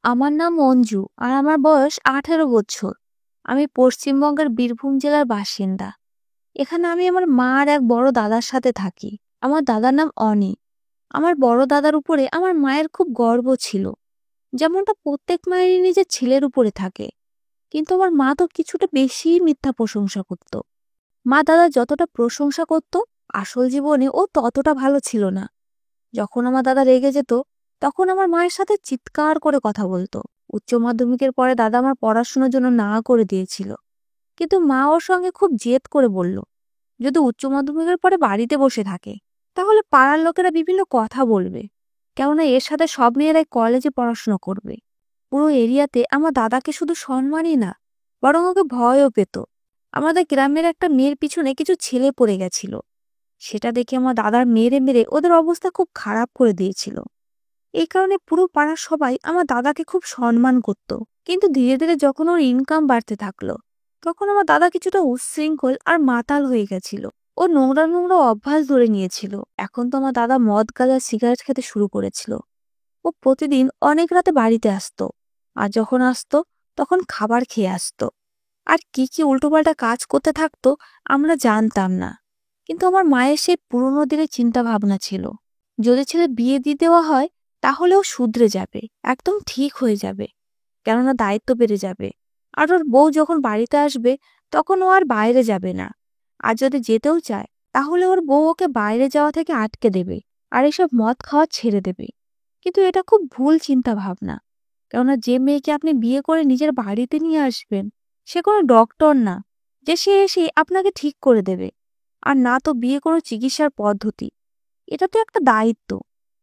আমার নাম অঞ্জু আর আমার বয়স 18 বছর। আমি পশ্চিমবঙ্গের বীরভূম জেলার বাসিন্দা। এখানে আমি আমার মা আর এক বড় দাদার সাথে থাকি। আমার দাদার নাম অনি। আমার বড় দাদার উপরে আমার মায়ের খুব গর্ব ছিল, যেমনটা প্রত্যেক মায়েরই নিজের ছেলের উপরে থাকে। কিন্তু আমার মা তো কিছুটা বেশি মিথ্যা প্রশংসা করত। মা দাদা যতটা প্রশংসা করত, আসল জীবনে ও ততটা ভালো ছিল না। যখন আমার দাদা রেগে যেত, তখন আমার মায়ের সাথে চিৎকার করে কথা বলতো। উচ্চ মাধ্যমিকের পরে দাদা আমার পড়াশোনার জন্য না করে দিয়েছিল, কিন্তু মা ওর সঙ্গে খুব জেদ করে বলল, যদি উচ্চ মাধ্যমিকের পরে বাড়িতে বসে থাকে তাহলে পাড়ার লোকেরা বিভিন্ন কথা বলবে, কেননা এর সাথে সব মেয়েরাই কলেজে পড়াশোনা করবে। পুরো এরিয়াতে আমার দাদাকে শুধু সম্মানই না, বরং ওকে ভয়ও পেত। আমাদের গ্রামের একটা মেয়ের পিছনে কিছু ছেলে পড়ে গেছিল, সেটা দেখে আমার দাদার মেরে মেরে ওদের অবস্থা খুব খারাপ করে দিয়েছিল। এই কারণে পুরো পাড়ার সবাই আমার দাদাকে খুব সম্মান করত। কিন্তু ধীরে ধীরে যখন ওর ইনকাম বাড়তে থাকলো, তখন আমার দাদা কিছুটা উচ্ছৃঙ্খল আর মাতাল হয়ে গেছিল। ও নোংরা নোংরা অভ্যাস ধরে নিয়েছিল। এখন তো আমার দাদা মদ গাঁজা সিগারেট খেতে শুরু করেছিল। ও প্রতিদিন অনেক রাতে বাড়িতে আসতো, আর যখন আসতো তখন খাবার খেয়ে আসতো। আর কি কি উল্টোপাল্টা কাজ করতে থাকতো আমরা জানতাম না। কিন্তু আমার মায়ের সেই পুরোনো দিনের চিন্তা ভাবনা ছিল, যদি ছেলে বিয়ে দিয়ে দেওয়া হয় তাহলেও শুধরে যাবে, একদম ঠিক হয়ে যাবে, কেননা দায়িত্ব বেড়ে যাবে। আর ওর বউ যখন বাড়িতে আসবে তখন ও আর বাইরে যাবে না। আর যদি যেতেও চায় তাহলে ওর বউ ওকে বাইরে যাওয়া থেকে আটকে দেবে, আর এসব মদ খাওয়া ছেড়ে দেবে। কিন্তু এটা খুব ভুল চিন্তা ভাবনা, কেননা যে মেয়েকে আপনি বিয়ে করে নিজের বাড়িতে নিয়ে আসবেন, সে কোনো ডক্টর না যে সে এসে আপনাকে ঠিক করে দেবে। আর না তো বিয়ে কোনো চিকিৎসার পদ্ধতি। এটা তো একটা দায়িত্ব,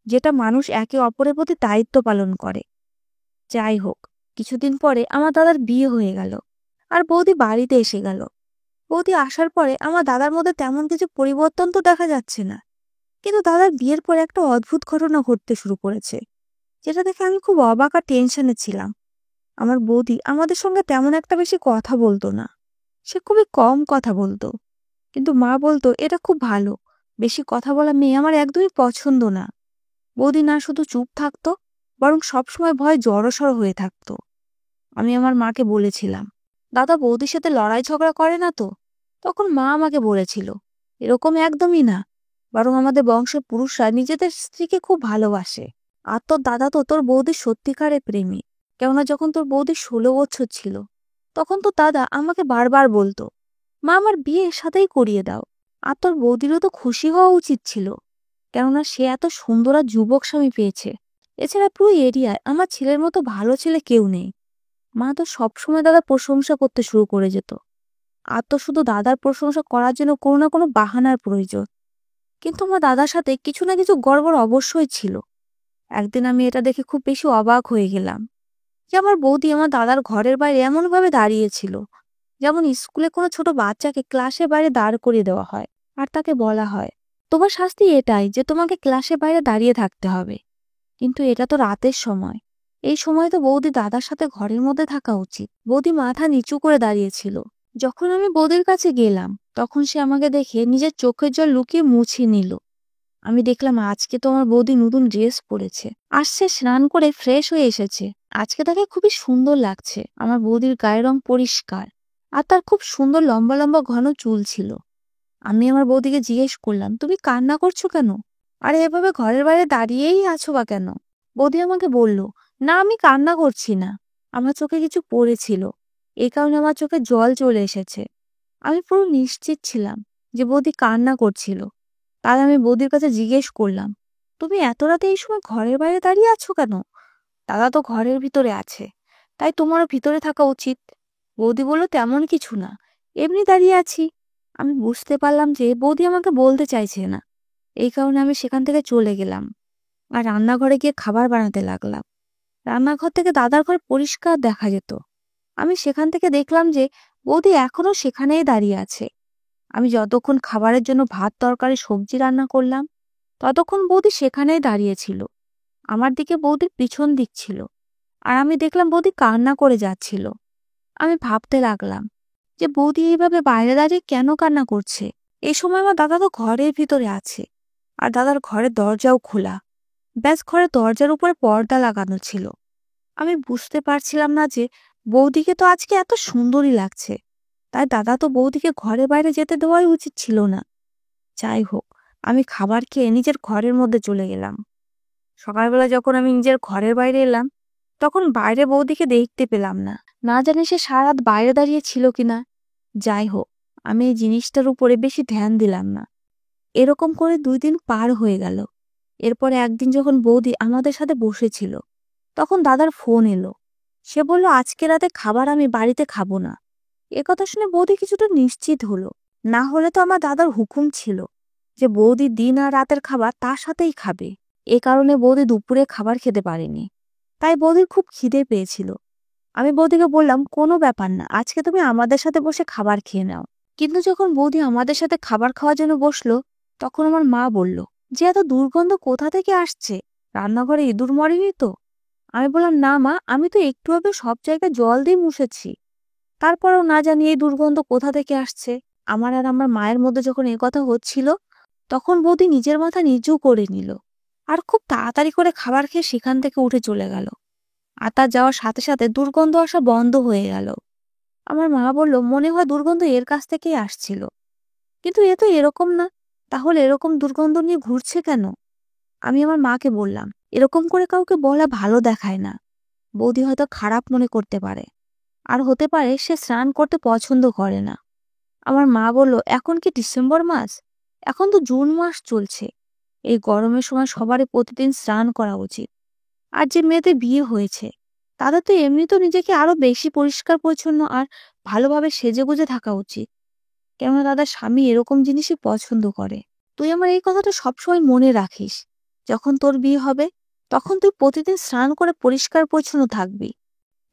যেটা মানুষ একে অপরের প্রতি দায়িত্ব পালন করে। যাই হোক, কিছুদিন পরে আমার দাদার বিয়ে হয়ে গেল, আর বৌদি বাড়িতে এসে গেল। বৌদি আসার পরে আমার দাদার মধ্যে তেমন কিছু পরিবর্তন তো দেখা যাচ্ছে না, কিন্তু দাদার বিয়ের পরে একটা অদ্ভুত ঘটনা ঘটতে শুরু করেছে, যেটা দেখে আমি খুব অবাক আর টেনশনে ছিলাম। আমার বৌদি আমাদের সঙ্গে তেমন একটা বেশি কথা বলতো না, সে খুবই কম কথা বলতো। কিন্তু মা বলতো এটা খুব ভালো, বেশি কথা বলা মেয়ে আমার একদমই পছন্দ না। বৌদি না শুধু চুপ থাকতো, বরং সবসময় ভয়ে জড়সড় হয়ে থাকতো। আমি আমার মাকে বলেছিলাম, দাদা বৌদির সাথে লড়াই ঝগড়া করে না তো? তখন মা আমাকে বলেছিল, এরকম একদমই না, বরং আমাদের বংশের পুরুষরা নিজেদের স্ত্রীকে খুব ভালোবাসে। আর তোর দাদা তো তোর বৌদির সত্যিকারের প্রেমী। কেননা যখন তোর বৌদি 16 বছর ছিল, তখন তো দাদা আমাকে বারবার বলতো, মা আমার বিয়ে এর সাথেই করিয়ে দাও। আর তোর বৌদিরও তো খুশি হওয়া উচিত ছিল, কেননা সে এত সুন্দর আর যুবক স্বামী পেয়েছে। এছাড়া পুরো এরিয়ায় আমার ছেলের মতো ভালো ছেলে কেউ নেই। মা তো সবসময় দাদার প্রশংসা করতে শুরু করে যেত। আর তো শুধু দাদার প্রশংসা করার জন্য কোনো না কোনো বাহানার প্রয়োজন। কিন্তু আমার দাদার সাথে কিছু না কিছু গড়বড় অবশ্যই ছিল। একদিন আমি এটা দেখে খুব বেশি অবাক হয়ে গেলাম, যে আমার বৌদি আমার দাদার ঘরের বাইরে এমনভাবে দাঁড়িয়েছিল, যেমন স্কুলে কোনো ছোট বাচ্চাকে ক্লাসের বাইরে দাঁড় করিয়ে দেওয়া হয়, আর তাকে বলা হয়, তোমার শাস্তি এটাই যে তোমাকে ক্লাসের বাইরে দাঁড়িয়ে থাকতে হবে। কিন্তু এটা তো রাতের সময়, এই সময় তো বৌদি দাদার সাথে ঘরের মধ্যে থাকা উচিত। বৌদি মাথা নিচু করে দাঁড়িয়েছিল। যখন আমি বৌদির কাছে গেলাম, তখন সে আমাকে দেখে নিজের চোখের জল লুকিয়ে মুছে নিল। আমি দেখলাম আজকে তো আমার বৌদি নতুন ড্রেস পরেছে, আসছে স্নান করে ফ্রেশ হয়ে এসেছে। আজকে তাকে খুবই সুন্দর লাগছে। আমার বৌদির গায়ের রং পরিষ্কার, আর তার খুব সুন্দর লম্বা লম্বা ঘন চুল ছিল। আমি আমার বৌদিকে জিজ্ঞেস করলাম, তুমি কান্না করছো কেন? আরে এভাবে ঘরের বাইরে দাঁড়িয়েই আছো বা কেন? বৌদি আমাকে বলল, না আমি কান্না করছি না, আমার চোখে কিছু পড়েছিল, এই কারণে আমার চোখে জল চলে এসেছে। আমি পুরো নিশ্চিত ছিলাম যে বৌদি কান্না করছিল। তাই আমি বৌদির কাছে জিজ্ঞেস করলাম, তুমি এত রাতে এই সময় ঘরের বাইরে দাঁড়িয়ে আছো কেন? দাদা তো ঘরের ভিতরে আছে, তাই তোমারও ভিতরে থাকা উচিত। বৌদি বলল, তেমন কিছু না, এমনি দাঁড়িয়ে আছি। আমি বুঝতে পারলাম যে বৌদি আমাকে বলতে চাইছে না। এই কারণে আমি সেখান থেকে চলে গেলাম, আর রান্নাঘরে গিয়ে খাবার বানাতে লাগলাম। রান্নাঘর থেকে দাদার ঘর পরিষ্কার দেখা যেত। আমি সেখান থেকে দেখলাম যে বৌদি এখনো সেখানেই দাঁড়িয়ে আছে। আমি যতক্ষণ খাবারের জন্য ভাত তরকারি সবজি রান্না করলাম, ততক্ষণ বৌদি সেখানেই দাঁড়িয়েছিল। আমার দিকে বৌদির পিছন দিক ছিল, আর আমি দেখলাম বৌদি কান্না করে যাচ্ছিল। আমি ভাবতে লাগলাম যে বৌদি এইভাবে বাইরে দাঁড়িয়ে কেন কান্না করছে। এই সময় আমার দাদা তো ঘরের ভিতরে আছে, আর দাদার ঘরের দরজাও খোলা। ব্যাস ঘরের দরজার উপরে পর্দা লাগানো ছিল। আমি বুঝতে পারছিলাম না যে বৌদিকে তো আজকে এত সুন্দরই লাগছে, তাই দাদা তো বৌদিকে ঘরে বাইরে যেতে দেওয়াই উচিত ছিল না। যাই হোক, আমি খাবার খেয়ে নিজের ঘরের মধ্যে চলে গেলাম। সকালবেলা যখন আমি নিজের ঘরের বাইরে এলাম, তখন বাইরে বৌদিকে দেখতে পেলাম না। না জানি সে সারা রাত বাইরে দাঁড়িয়ে ছিল কিনা। যাই হোক, আমি এই জিনিসটার উপরে বেশি ধ্যান দিলাম না। এরকম করে 2 দিন পার হয়ে গেল। এরপরে একদিন যখন বৌদি আমাদের সাথে বসেছিল, তখন দাদার ফোন এলো। সে বলল আজকে রাতে খাবার আমি বাড়িতে খাবো না। একথা শুনে বৌদি কিছুটা নিশ্চিত হলো। না হলে তো আমার দাদার হুকুম ছিল যে বৌদি দিন আর রাতের খাবার তার সাথেই খাবে। এ কারণে বৌদি দুপুরে খাবার খেতে পারেনি। তাই বৌদির খুব খিদে পেয়েছিল। আমি বৌদিকে বললাম, কোনো ব্যাপার না, আজকে তুমি আমাদের সাথে বসে খাবার খেয়ে নাও। কিন্তু যখন বৌদি আমাদের সাথে খাবার খাওয়ার জন্য বসলো, তখন আমার মা বলল যে এত দুর্গন্ধ কোথা থেকে আসছে, রান্নাঘরে ইঁদুর মরেনি তো? আমি বললাম, না মা, আমি তো একটু আগে সব জায়গায় জল দিয়ে মুছেছি। তারপরেও না জানি এই দুর্গন্ধ কোথা থেকে আসছে। আমার আর আমার মায়ের মধ্যে যখন এ কথা হচ্ছিল, তখন বৌদি নিজের মাথা নিচু করে নিল আর খুব তাড়াতাড়ি করে খাবার খেয়ে সেখান থেকে উঠে চলে গেল। আর তার যাওয়ার সাথে সাথে দুর্গন্ধ আসা বন্ধ হয়ে গেল। আমার মা বলল, মনে হয় দুর্গন্ধ এর কাছ থেকেই আসছিল। কিন্তু এ তো এরকম না, তাহলে এরকম দুর্গন্ধ নিয়ে ঘুরছে কেন? আমি আমার মাকে বললাম, এরকম করে কাউকে বলা ভালো দেখায় না। বৌদি হয়তো খারাপ মনে করতে পারে, আর হতে পারে সে স্নান করতে পছন্দ করে না। আমার মা বলল, এখন কি ডিসেম্বর মাস? এখন তো জুন মাস চলছে। এই গরমের সময় সবারই প্রতিদিন স্নান করা উচিত। আর যে মেয়েদের বিয়ে হয়েছে, তাদের তো এমনিতেও নিজেকে আরো বেশি পরিষ্কার পরিচ্ছন্ন আর ভালোভাবে সেজেগুজে থাকা উচিত। কেননা তাদের স্বামী এরকম জিনিসই পছন্দ করে। তুই আমার এই কথাটা সবসময় মনে রাখিস। যখন তোর বিয়ে হবে, তখন তুই প্রতিদিন স্নান করে পরিষ্কার পরিচ্ছন্ন থাকবি।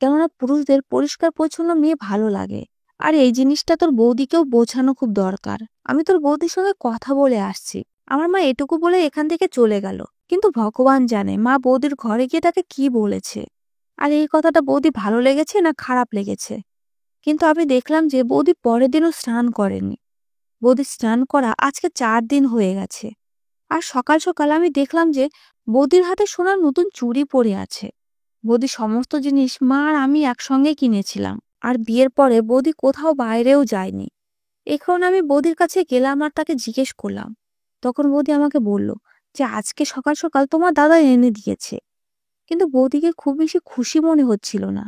কেননা পুরুষদের পরিষ্কার পরিচ্ছন্ন মেয়ে ভালো লাগে। আর এই জিনিসটা তোর বৌদিকেও বোঝানো খুব দরকার। আমি তোর বৌদির সঙ্গে কথা বলে আসছি। আমার মা এটুকু বলে এখান থেকে চলে গেল। কিন্তু ভগবান জানে মা বৌদির ঘরে গিয়ে তাকে কি বলেছে, আর এই কথাটা বৌদি ভালো লেগেছে না খারাপ লেগেছে। কিন্তু আমি দেখলাম যে বৌদি পরের দিনও স্নান করেনি। বৌদি স্নান করা আজকে 4 দিন হয়ে গেছে। আর সকাল সকাল আমি দেখলাম যে বৌদির হাতে সোনার নতুন চুড়ি পরে আছে। বৌদি সমস্ত জিনিস মা আর আমি একসঙ্গে কিনেছিলাম। আর বিয়ের পরে বৌদি কোথাও বাইরেও যায়নি। এখন আমি বৌদির কাছে গেলাম আর তাকে জিজ্ঞেস করলাম। তখন বৌদি আমাকে বলল যে আজকে সকাল সকাল তোমার দাদা এনে দিয়েছে। কিন্তু বৌদিকে খুব বেশি খুশি মনে হচ্ছিল না।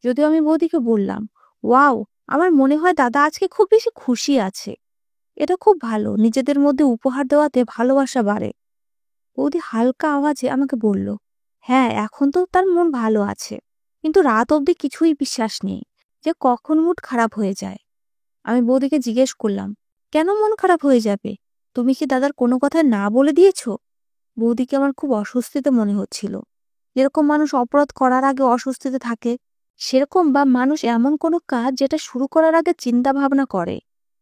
যদিও আমি বৌদিকে বললাম, ওয়াও, আমার মনে হয় দাদা আজকে খুব বেশি খুশি আছে। এটা খুব ভালো, নিজেদের মধ্যে উপহার দেওয়াতে ভালোবাসা বাড়ে। বৌদি হালকা আওয়াজে আমাকে বলল, হ্যাঁ, এখন তো তার মন ভালো আছে, কিন্তু রাত অবধি কিছুই বিশ্বাস নেই যে কখন মুড খারাপ হয়ে যায়। আমি বৌদিকে জিজ্ঞেস করলাম, কেন মন খারাপ হয়ে যাবে? তুমি কি দাদার কোনো কথা না বলে দিয়েছো? বৌদিকে আমার খুব অস্বস্তিতে মনে হচ্ছিল। যেরকম মানুষ অপরাধ করার আগে অস্বস্তিতে থাকে, সেরকম বা মানুষ এমন কোনো কাজ যেটা শুরু করার আগে চিন্তা ভাবনা করে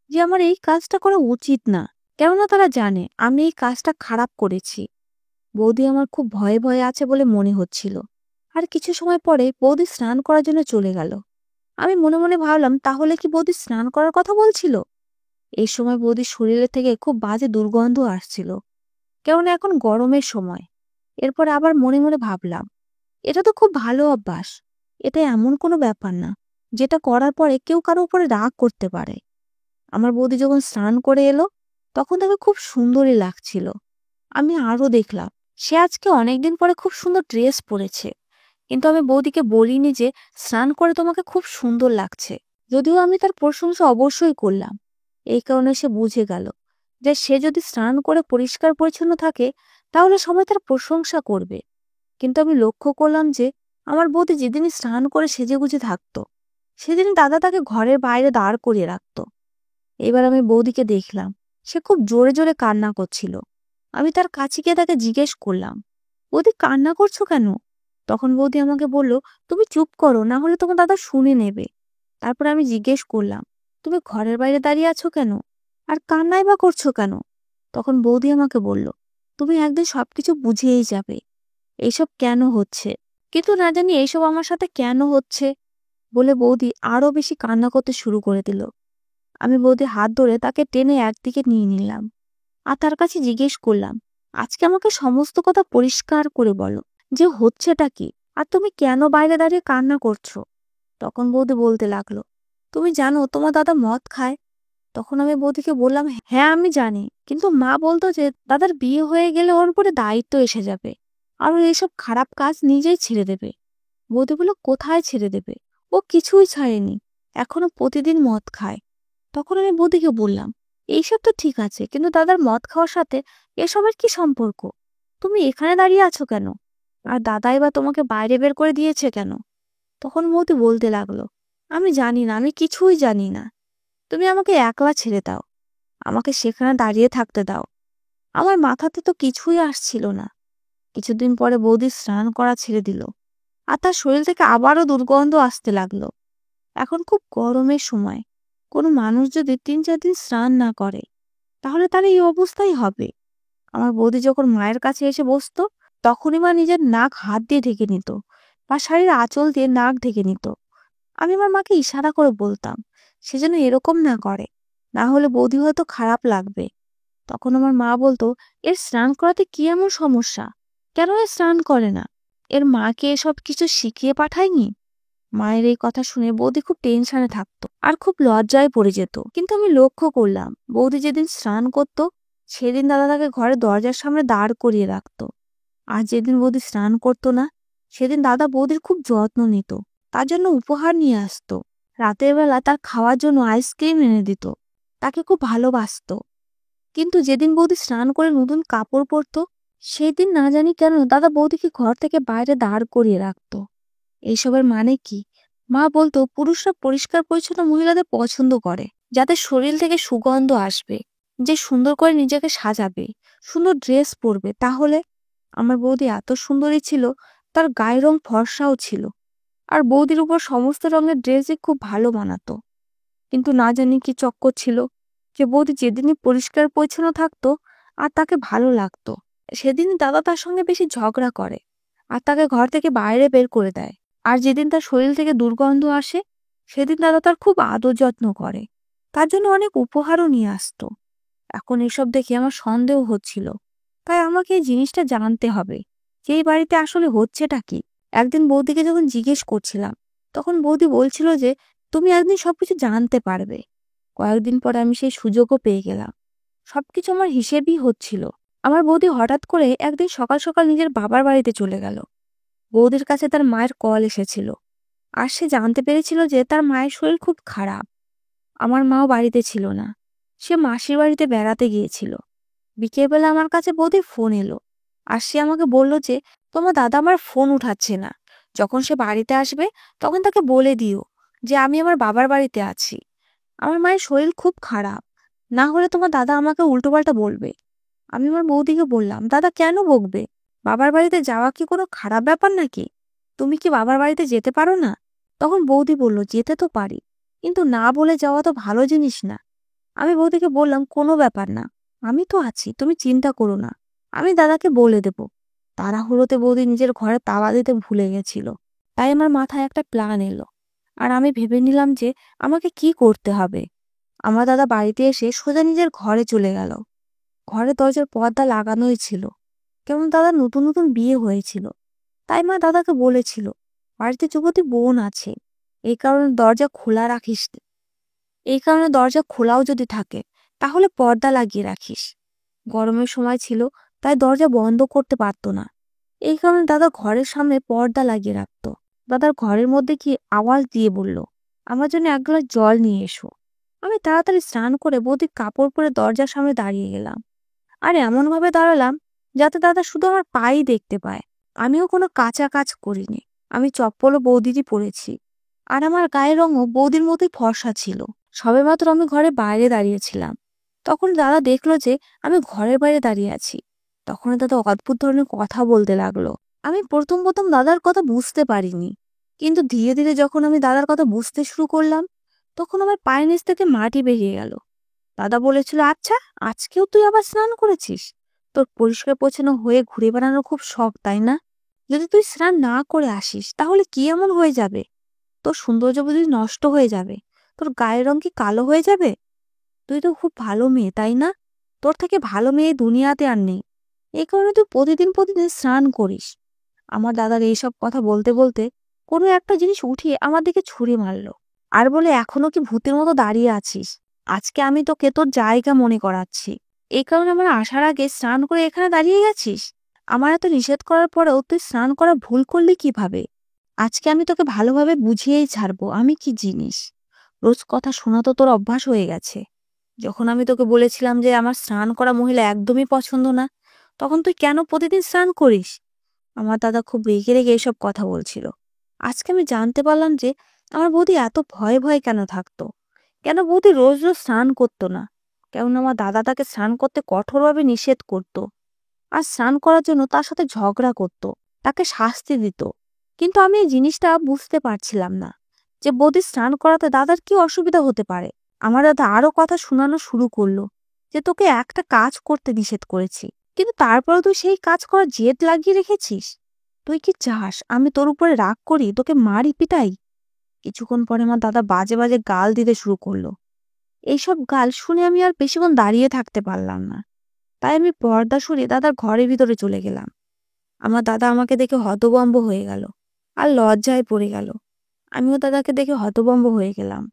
যে আমার এই কাজটা করা উচিত না, কেননা তারা জানে আমি এই কাজটা খারাপ করেছি। বৌদি আমার খুব ভয়ে ভয়ে আছে বলে মনে হচ্ছিল। আর কিছু সময় পরে বৌদি স্নান করার জন্য চলে গেল। আমি মনে মনে ভাবলাম, তাহলে কি বৌদি স্নান করার কথা বলছিল? এই সময় বৌদির শরীরের থেকে খুব বাজে দুর্গন্ধ আসছিল, কেননা এখন গরমের সময়। এরপর আবার মনে মনে ভাবলাম, এটা তো খুব ভালো অভ্যাস। এটা এমন কোনো ব্যাপার না যেটা করার পরে কেউ কারো উপরে রাগ করতে পারে। আমার বৌদি যখন স্নান করে এলো, তখন তাকে খুব সুন্দরই লাগছিল। আমি আরো দেখলাম সে আজকে অনেকদিন পরে খুব সুন্দর ড্রেস পরেছে। কিন্তু আমি বৌদিকে বলিনি যে স্নান করে তোমাকে খুব সুন্দর লাগছে, যদিও আমি তার প্রশংসা অবশ্যই করলাম। এই কারণে সে বুঝে গেল যে সে যদি স্নান করে পরিষ্কার পরিচ্ছন্ন থাকে, তাহলে সবাই তার প্রশংসা করবে। কিন্তু আমি লক্ষ্য করলাম যে আমার বৌদি যেদিনই স্নান করে সেজেগুজে থাকতো, সেদিনই দাদা তাকে ঘরের বাইরে দাঁড় করিয়ে রাখতো। এবার আমি বৌদিকে দেখলাম সে খুব জোরে জোরে কান্না করছিল। আমি তার কাছে গিয়ে তাকে জিজ্ঞেস করলাম, বৌদি কান্না করছো কেন? তখন বৌদি আমাকে বলল, তুমি চুপ করো, না হলে তোমার দাদা শুনে নেবে। তারপর আমি জিজ্ঞেস করলাম, তুমি ঘরের বাইরে দাঁড়িয়ে আছো কেন, আর কান্নাই বা করছো কেন? তখন বৌদি আমাকে বলল, তুমি একদিন সবকিছু বুঝিয়েই যাবে এইসব কেন হচ্ছে। কিন্তু না জানি এইসব আমার সাথে কেন হচ্ছে বলে বৌদি আরো বেশি কান্না করতে শুরু করে দিল। আমি বৌদির হাত ধরে তাকে টেনে একদিকে নিয়ে নিলাম আর তার কাছে জিজ্ঞেস করলাম, আজকে আমাকে সমস্ত কথা পরিষ্কার করে বলো যে হচ্ছেটা কি। আর তুমি কেন বাইরে দাঁড়িয়ে কান্না করছো? তখন বৌদি বলতে লাগলো, তুমি জানো তোমার দাদা মদ খায়? তখন আমি বৌদিকে বললাম, হ্যাঁ আমি জানি, কিন্তু মা বলতো যে দাদার বিয়ে হয়ে গেলে ওর উপরে দায়িত্ব এসে যাবে আর ও এইসব খারাপ কাজ নিজেই ছেড়ে দেবে। বৌদি বলল, কোথায় ছেড়ে দেবে? ও কিছুই ছাড়েনি, এখনো প্রতিদিন মদ খায়। তখন আমি বৌদিকে বললাম, এইসব তো ঠিক আছে, কিন্তু দাদার মদ খাওয়ার সাথে এসবের কি সম্পর্ক? তুমি এখানে দাঁড়িয়ে আছো কেন? আর দাদাই বা তোমাকে বাইরে বের করে দিয়েছে কেন? তখন বৌদি বলতে লাগলো, আমি জানি না, আমি কিছুই জানি না। তুমি আমাকে একলা ছেড়ে দাও, আমাকে সেখানে দাঁড়িয়ে থাকতে দাও। আমার মাথাতে তো কিছুই আসছিল না। কিছুদিন পরে বৌদি স্নান করা ছেড়ে দিল, আর তার শরীর থেকে আবারও দুর্গন্ধ আসতে লাগলো। এখন খুব গরমের সময়, কোনো মানুষ যদি 3-4 দিন স্নান না করে তাহলে তার এই অবস্থাই হবে। আমার বৌদি যখন মায়ের কাছে এসে বসতো, তখনই মা নিজের নাক হাত দিয়ে ঢেকে নিত বা শাড়ির আঁচল দিয়ে নাক ঢেকে নিত। আমি আমার মাকে ইশারা করে বলতাম সে যেন এরকম না করে, না হলে বৌদি হয়তো খারাপ লাগবে। তখন আমার মা বলতো, এর স্নান করাতে কি এমন সমস্যা? কেন এ স্নান করে না? এর মাকে এসব কিছু শিখিয়ে পাঠায়নি? মায়ের এই কথা শুনে বৌদি খুব টেনশনে থাকতো আর খুব লজ্জায় পড়ে যেত। কিন্তু আমি লক্ষ্য করলাম, বৌদি যেদিন স্নান করত সেদিন দাদা তাকে ঘরের দরজার সামনে দাঁড় করিয়ে রাখতো। আর যেদিন বৌদি স্নান করতো না, সেদিন দাদা বৌদির খুব যত্ন নিত, তার জন্য উপহার নিয়ে আসতো। রাতের বেলা তার খাওয়ার জন্য আইসক্রিম এনে দিত, তাকে খুব ভালোবাসতো। কিন্তু যেদিন বৌদি স্নান করে নতুন কাপড় পরতো, সেদিন না জানি কেন দাদা বৌদিকে ঘর থেকে বাইরে দাঁড় করিয়ে রাখতো। এইসবের মানে কি? মা বলতো পুরুষরা পরিষ্কার পরিচ্ছন্ন মহিলাদের পছন্দ করে, যাদের শরীর থেকে সুগন্ধ আসবে, যে সুন্দর করে নিজেকে সাজাবে, সুন্দর ড্রেস পরবে। তাহলে আমার বৌদি এত সুন্দরী ছিল, তার গায়ের রং ফর্সাও ছিল, আর বৌদির উপর সমস্ত রঙের ড্রেসই খুব ভালো মানাতো। কিন্তু না জানি কি চক্কর ছিল, যে বৌদি যেদিনই পরিষ্কার পরিচ্ছন্ন থাকতো আর তাকে ভালো লাগতো, সেদিনই দাদা তার সঙ্গে বেশি ঝগড়া করে আর তাকে ঘর থেকে বাইরে বের করে দেয়। আর যেদিন তার শরীর থেকে দুর্গন্ধ আসে, সেদিন দাদা তার খুব আদর যত্ন করে, তার জন্য অনেক উপহারও নিয়ে আসতো। এখন এসব দেখে আমার সন্দেহ হচ্ছিল, তাই আমাকে এই জিনিসটা জানতে হবে যে এই বাড়িতে আসলে হচ্ছেটা কি। একদিন বৌদিকে যখন জিজ্ঞেস করছিলাম, তখন বৌদি বলছিল যে তুমি একদিন সবকিছু জানতে পারবে। কয়েকদিন পরে আমি সেই সুযোগও পেয়ে গেলাম। সবকিছু আমার হিসেবই হচ্ছিল। আমার বৌদি হঠাৎ করে একদিন সকাল সকাল নিজের বাবার বাড়িতে চলে গেল। বৌদির কাছে তার মায়ের কল এসেছিল, আর সে জানতে পেরেছিল যে তার মায়ের শরীর খুব খারাপ। আমার মাও বাড়িতে ছিল না, সে মাসির বাড়িতে বেড়াতে গিয়েছিল। বিকেলবেলা আমার কাছে বৌদির ফোন এলো, আর সে আমাকে বলল যে তোমার দাদা আমার ফোন উঠাচ্ছে না, যখন সে বাড়িতে আসবে তখন তাকে বলে দিও যে আমি আমার বাবার বাড়িতে আছি, আমার মায়ের শরীর খুব খারাপ, না হলে তোমার দাদা আমাকে উল্টোপাল্টা বলবে। আমি আমার বৌদিকে বললাম, দাদা কেন বকবে? বাবার বাড়িতে যাওয়া কি কোনো খারাপ ব্যাপার নাকি? তুমি কি বাবার বাড়িতে যেতে পারো না? তখন বৌদি বলল, যেতে তো পারি, কিন্তু না বলে যাওয়া তো ভালো জিনিস না। আমি বৌদিকে বললাম, কোনো ব্যাপার না, আমি তো আছি, তুমি চিন্তা করো না, আমি দাদাকে বলে দেব। তাড়াহুড়োতে বৌদি নিজের ঘরে তালা দিতে ভুলে গেছিল। তাই আমার মাথায় একটা প্ল্যান এলো, আর আমি ভেবে নিলাম যে আমাকে কি করতে হবে। আমার দাদা বাড়িতে এসে সোজা নিজের ঘরে চলে গেল। ঘরের দরজার পর্দা লাগানোই ছিল, কেমন দাদা নতুন নতুন বিয়ে হয়েছিল। তাই মা দাদাকে বলেছিল, বাড়িতে যুবতী বোন আছে, এই কারণে দরজা খোলা রাখিস, এই কারণে দরজা খোলাও যদি থাকে তাহলে পর্দা লাগিয়ে রাখিস। গরমের সময় ছিল, তাই দরজা বন্ধ করতে পারতো না, এই কারণে দাদা ঘরের সামনে পর্দা লাগিয়ে রাখতো। দাদার ঘরের মধ্যে কি আওয়াজ দিয়ে বলল, আমার জন্য এক গ্লাস জল নিয়ে এসো। আমি তাড়াতাড়ি স্নান করে বৌদির কাপড় পরে দরজার সামনে দাঁড়িয়ে গেলাম, আর এমন ভাবে দাঁড়ালাম যাতে দাদা শুধু আমার পাই দেখতে পায়। আমিও কোনো কাঁচা কাজ করিনি, আমি চপ্পলও বৌদিরই পরেছি, আর আমার গায়ের রঙও বৌদির মতোই ফর্সা ছিল। সবেমাত্র আমি ঘরে বাইরে দাঁড়িয়েছিলাম, তখন দাদা দেখলো যে আমি ঘরের বাইরে দাঁড়িয়ে আছি। তখন দাদা অদ্ভুত ধরনের কথা বলতে লাগলো। আমি প্রথম প্রথম দাদার কথা বুঝতে পারিনি, কিন্তু ধীরে ধীরে যখন আমি দাদার কথা বুঝতে শুরু করলাম, তখন আমার পায়ের নিচ থেকে মাটি বেরিয়ে গেল। দাদা বলেছিল, আচ্ছা, আজকেও তুই আবার স্নান করেছিস? তোর পরিষ্কার পরিচ্ছন্ন হয়ে ঘুরে বেড়ানোর খুব শখ, তাই না? যদি তুই স্নান না করে আসিস তাহলে কি এমন হয়ে যাবে? তোর সৌন্দর্য বুঝি নষ্ট হয়ে যাবে? তোর গায়ের রং কি কালো হয়ে যাবে? তুই তো খুব ভালো মেয়ে, তাই না? তোর থেকে ভালো মেয়ে দুনিয়াতে আর নেই, এই কারণে তুই প্রতিদিন প্রতিদিন স্নান করিস। আমার দাদার এইসব কথা বলতে বলতে কোনো একটা জিনিস উঠিয়ে আমার দিকে ছুরি মারলো আর বলে, এখনো কি ভূতের মতো দাঁড়িয়ে আছিস? আজকে আমি তোকে তোর জায়গা মনে করাচ্ছি। এই কারণে আমার আসার আগে স্নান করে এখানে দাঁড়িয়ে গেছিস? আমার এত নিষেধ করার পরেও তুই স্নান করা ভুল করলি কিভাবে? আজকে আমি তোকে ভালোভাবে বুঝিয়েই ছাড়বো আমি কি জিনিস। রোজ কথা শোনা তো তোর অভ্যাস হয়ে গেছে। যখন আমি তোকে বলেছিলাম যে আমার স্নান করা মহিলা একদমই পছন্দ না, তখন তুই কেন প্রতিদিন স্নান করিস? আমার দাদা খুব রেগে রেগে এসব কথা বলছিল। আজকে আমি জানতে পারলাম যে আমার বৌদি এত ভয়ে ভয়ে কেন থাকতো। কেন বৌদি রোজ রোজ স্নান করতো না? কেননা আমার দাদা তাকে স্নান করতে কঠোরভাবে নিষেধ করতো, আর স্নান করার জন্য তার সাথে ঝগড়া করতো, তাকে শাস্তি দিত। কিন্তু আমি এই জিনিসটা বুঝতে পারছিলাম না যে বৌদি স্নান করাতে দাদার কি অসুবিধা হতে পারে। আমার দাদা আরো কথা শোনানো শুরু করলো যে তোকে একটা কাজ করতে নিষেধ করেছি, কিন্তু তারপরে তুই সেই কাজ করার জেদ লাগিয়ে রেখেছিস। তুই কি চাস আমি তোর উপরে রাগ করি, তোকে মারি পিটাই? কিছুক্ষণ পরে আমার দাদা বাজে বাজে গাল দিতে শুরু করলো। এইসব গাল শুনে আমি আর বেশিক্ষণ দাঁড়িয়ে থাকতে পারলাম না। তাই আমি পর্দা সরিয়ে দাদার ঘরের ভিতরে চলে গেলাম। আমার দাদা আমাকে দেখে হতভম্ব হয়ে গেল আর লজ্জায় পড়ে গেল। আমিও দাদাকে দেখে হতভম্ব হয়ে গেলাম,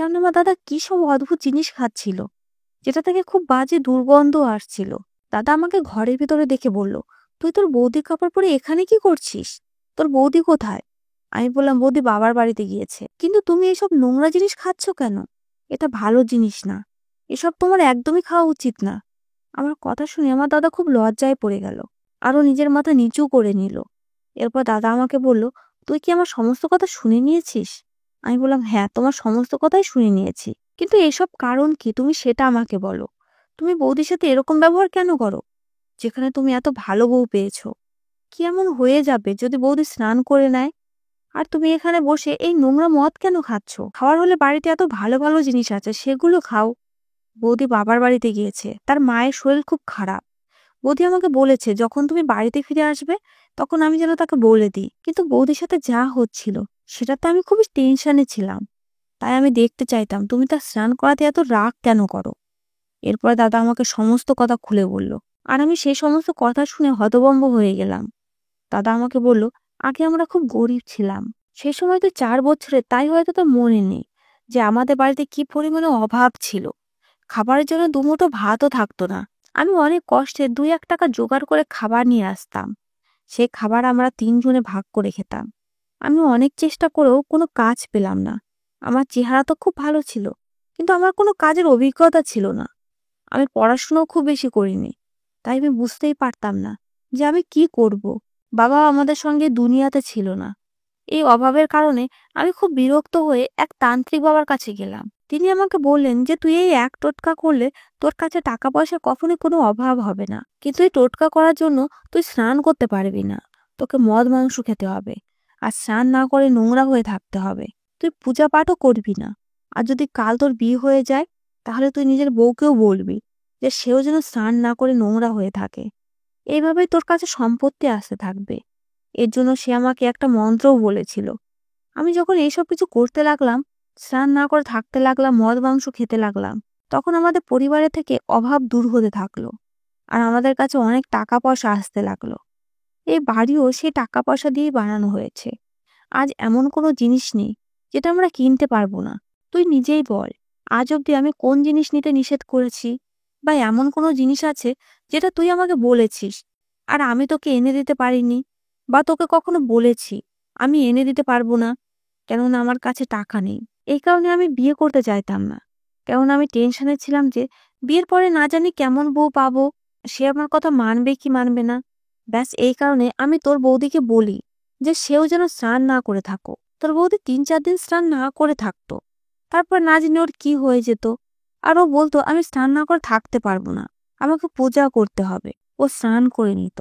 কেন আমার দাদা কি সব অদ্ভুত জিনিস খাচ্ছিল, যেটা থেকে খুব বাজে দুর্গন্ধ আসছিল। দাদা আমাকে ঘরের ভিতরে দেখে বলল, তুই তোর বৌদির কাপড় পরে এখানে কি করছিস? তোর বৌদি কোথায়? আমি বললাম, বৌদি বাবার বাড়িতে গিয়েছে। কিন্তু তুমি এসব নোংরা জিনিস খাচ্ছ কেন? এটা ভালো জিনিস না, এসব তোমার একদমই খাওয়া উচিত না। আমার কথা শুনে আমার দাদা খুব লজ্জায় পড়ে গেল, আরো নিজের মাথা নিচু করে নিল। এরপর দাদা আমাকে বলল, তুই কি আমার সমস্ত কথা শুনে নিয়েছিস? আমি বললাম, হ্যাঁ, তোমার সমস্ত কথাই শুনে নিয়েছি, কিন্তু এসব কারণ কি তুমি সেটা আমাকে বলো। তুমি বৌদির সাথে এরকম ব্যবহার কেন করো, যেখানে তুমি এত ভালো বউ পেয়েছো? কি এমন হয়ে যাবে যদি বৌদি স্নান করে নেয়? আর তুমি এখানে বসে এই নোংরা মদ কেন খাচ্ছ? খাওয়ার হলে বাড়িতে এত ভালো ভালো জিনিস আছে, সেগুলো খাও। বৌদি বাবার বাড়িতে গিয়েছে, তার মায়ের শরীর খুব খারাপ। বৌদি আমাকে বলেছে যখন তুমি বাড়িতে ফিরে আসবে তখন আমি যেন তাকে বলে দিই। কিন্তু বৌদির সাথে যা হচ্ছিল সেটাতে আমি খুবই টেনশনে ছিলাম। তাই আমি দেখতে চাইতাম তুমি তার স্নান করাতে এত রাগ কেন করো। এরপর দাদা আমাকে সমস্ত কথা খুলে বলল, আর আমি সেই সমস্ত কথা শুনে হতভম্ব হয়ে গেলাম। দাদা আমাকে বলল, আগে আমরা খুব গরিব ছিলাম। সে সময় তো 4 বছরে, তাই হয়তো তোর মনে নেই যে আমাদের বাড়িতে কি পরিমাণে অভাব ছিল। খাবারের জন্য দুমুঠো ভাতও থাকতো না। আমি অনেক কষ্টে 2-1 টাকা জোগাড় করে খাবার নিয়ে আসতাম। সেই খাবার আমরা 3 জনে ভাগ করে খেতাম। আমি অনেক চেষ্টা করেও কোনো কাজ পেলাম না। আমার চেহারা তো খুব ভালো ছিল, কিন্তু আমার কোনো কাজের অভিজ্ঞতা ছিল না। আমি পড়াশোনাও খুব বেশি করিনি, তাই আমি বুঝতেই পারতাম না যে আমি কি করব। বাবা আমাদের সঙ্গে দুনিয়াতে ছিল না। এই অভাবের কারণে আমি খুব বিরক্ত হয়ে এক তান্ত্রিক বাবার কাছে গেলাম। তিনি আমাকে বললেন যে তুই এই এক টোটকা করলে তোর কাছে টাকা পয়সা কখনোই কোনো অভাব হবে না, কিন্তু এই টোটকা করার জন্য তুই স্নান করতে পারবি না। তোকে মদ মাংস খেতে হবে, আর স্নান না করে নোংরা হয়ে থাকতে হবে। তুই পূজা পাঠও করবি না। আর যদি কাল তোর বিয়ে হয়ে যায়, তাহলে তুই নিজের বউকেও বলবি যে সেও যেন স্নান না করে নোংরা হয়ে থাকে। এইভাবেই তোর কাছে সম্পত্তি আসতে থাকবে। এর জন্য সে আমাকে একটা মন্ত্রও বলেছিল। আমি যখন এইসব কিছু করতে লাগলাম, স্নান না করে থাকতে লাগলাম, মদ মাংস খেতে লাগলাম, তখন আমাদের পরিবারের থেকে অভাব দূর হতে থাকলো, আর আমাদের কাছে অনেক টাকা পয়সা আসতে লাগলো। এই বাড়িও সেই টাকা পয়সা দিয়েই বানানো হয়েছে। আজ এমন কোনো জিনিস নেই যেটা আমরা কিনতে পারবো না। তুই নিজেই বল, আজ অব্দি আমি কোন জিনিস নিতে নিষেধ করেছি? বা এমন কোনো জিনিস আছে যেটা তুই আমাকে বলেছিস আর আমি তোকে এনে দিতে পারিনি? বা তোকে কখনো বলেছি আমি এনে দিতে পারবো না, কেননা আমার কাছে টাকা নেই? এই কারণে আমি বিয়ে করতে চাইতাম না, কেননা আমি টেনশনে ছিলাম যে বিয়ের পরে না জানি কেমন বউ পাবো, সে আমার কথা মানবে কি মানবে না। ব্যাস এই কারণে আমি তোর বৌদিকে বলি যে সেও যেন স্নান না করে থাকো। তোর বৌদি 3-4 দিন স্নান না করে থাকতো, তারপর না জানি ওর কি হয়ে যেত। আর ও বলতো আমি স্নান না করে থাকতে পারবো না, আমাকে পূজা করতে হবে। ও স্নান করে নিত।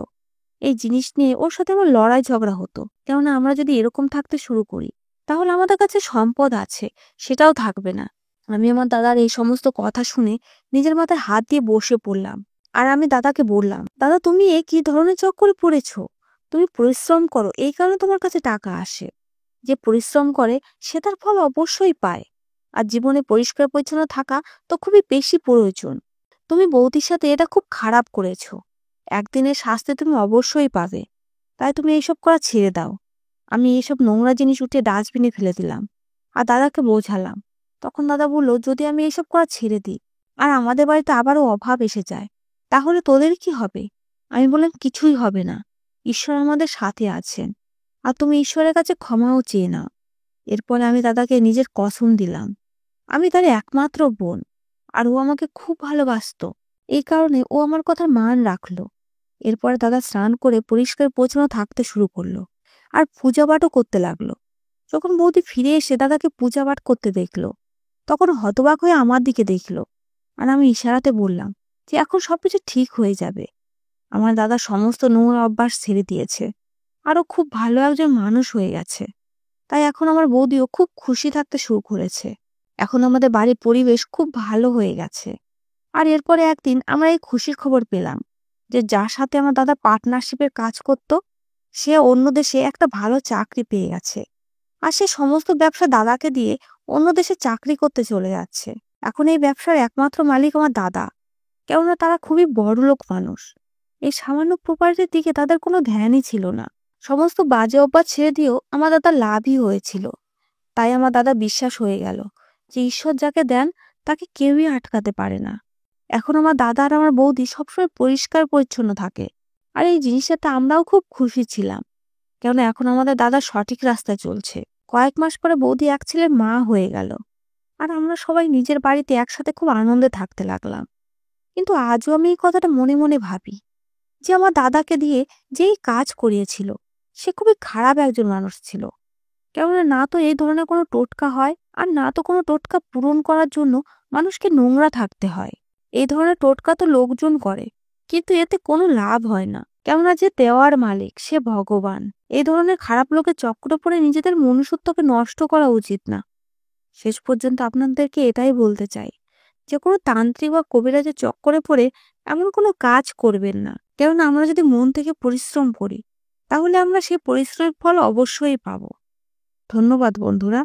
এই জিনিস নিয়ে ওর সাথে আমার লড়াই ঝগড়া হতো, কেননা আমরা যদি এরকম থাকতে শুরু করি তাহলে আমাদের কাছে সম্পদ আছে সেটাও থাকবে না। আমি আমার দাদার এই সমস্ত কথা শুনে নিজের মাথায় হাত দিয়ে বসে পড়লাম। আর আমি দাদাকে বললাম, দাদা তুমি এ কি ধরনের চক্করে পড়েছো? তুমি পরিশ্রম করো, এই কারণে তোমার কাছে টাকা আসে। যে পরিশ্রম করে সে তার ফল অবশ্যই পায়। আর জীবনে পরিষ্কার পরিচ্ছন্ন থাকা তো খুবই বেশি প্রয়োজন। তুমি বৌদির সাথে এটা খুব খারাপ করেছো, একদিনের শাস্তি তুমি অবশ্যই পাবে। তাই তুমি এইসব করা ছেড়ে দাও। আমি এইসব নোংরা জিনিস উঠিয়ে ডাস্টবিনে ফেলে দিলাম আর দাদাকে বোঝালাম। তখন দাদা বলল, যদি আমি এইসব করা ছেড়ে দিই আর আমাদের বাড়িতে আবারও অভাব এসে যায়, তাহলে তোদের কি হবে? আমি বললাম, কিছুই হবে না। ঈশ্বর আমাদের সাথে আছেন। আর তুমি ঈশ্বরের কাছে ক্ষমাও চেয়ে নাও। এরপরে আমি দাদাকে নিজের কসম দিলাম, আমি তার একমাত্র বোন, আর ও আমাকে খুব ভালোবাসতো। এই কারণে ও আমার কথার মান রাখলো। এরপরে দাদা স্নান করে পরিষ্কার পরিচ্ছন্ন থাকতে শুরু করলো আর পূজা পাঠও করতে লাগলো। যখন বৌদি ফিরে এসে দাদাকে পূজা পাঠ করতে দেখলো, তখন হতবাক হয়ে আমার দিকে দেখলো। আর আমি ইশারাতে বললাম যে এখন সবকিছু ঠিক হয়ে যাবে। আমার দাদা সমস্ত নোংরা অভ্যাস ছেড়ে দিয়েছে, আরও খুব ভালো একজন মানুষ হয়ে গেছে। তাই এখন আমার বৌদিও খুব খুশি থাকতে শুরু করেছে। এখন আমাদের বাড়ির পরিবেশ খুব ভালো হয়ে গেছে। আর এরপরে একদিন আমরা এই খুশির খবর পেলাম যে যার সাথে আমার দাদা পার্টনারশিপের কাজ করত, সে অন্য দেশে একটা ভালো চাকরি পেয়ে গেছে। আর সে সমস্ত ব্যবসা দাদাকে দিয়ে অন্য দেশে চাকরি করতে চলে যাচ্ছে। এখন এই ব্যবসার একমাত্র মালিক আমার দাদা, কেননা তারা খুবই বড়লোক মানুষ। এই সামান্য প্রপার্টির দিকে তাদের কোনো ধ্যানই ছিল না। সমস্ত বাজে অভ্যাস ছেড়ে দিয়েও আমার দাদা লাভই হয়েছিল। তাই আমার দাদা বিশ্বাস হয়ে গেল যে ঈশ্বর যাকে দেন তাকে কেউই আটকাতে পারে না। এখন আমার দাদা আর আমার বৌদি সবসময় পরিষ্কার পরিচ্ছন্ন থাকে। আর এই জিনিসটাতে আমরাও খুব খুশি ছিলাম, কেননা এখন আমাদের দাদা সঠিক রাস্তায় চলছে। কয়েক মাস পরে বৌদি এক ছেলের মা হয়ে গেল। আর আমরা সবাই নিজের বাড়িতে একসাথে খুব আনন্দে থাকতে লাগলাম। কিন্তু আজও আমি এই কথাটা মনে মনে ভাবি যে আমার দাদাকে দিয়ে যেই কাজ করিয়েছিল, সে খুবই খারাপ একজন মানুষ ছিল। কেননা না তো এই ধরনের কোনো টোটকা হয়, আর না তো কোনো টোটকা পূরণ করার জন্য মানুষকে নোংরা থাকতে হয়। এই ধরনের টোটকা তো লোকজন করে, কিন্তু এতে কোনো লাভ হয় না। কেননা যে দেওয়ার মালিক সে ভগবান। এই ধরনের খারাপ লোকের চক্র পড়ে নিজেদের মনুষ্যত্বকে নষ্ট করা উচিত না। শেষ পর্যন্ত আপনাদেরকে এটাই বলতে চাই যে কোনো তান্ত্রিক বা কবিরাজের চক্করে পড়ে এমন কোনো কাজ করবেন না। কেননা আমরা যদি মন থেকে পরিশ্রম করি, তাহলে আমরা সেই পরিশ্রমের ফল অবশ্যই পাবো। ধন্যবাদ বন্ধুরা।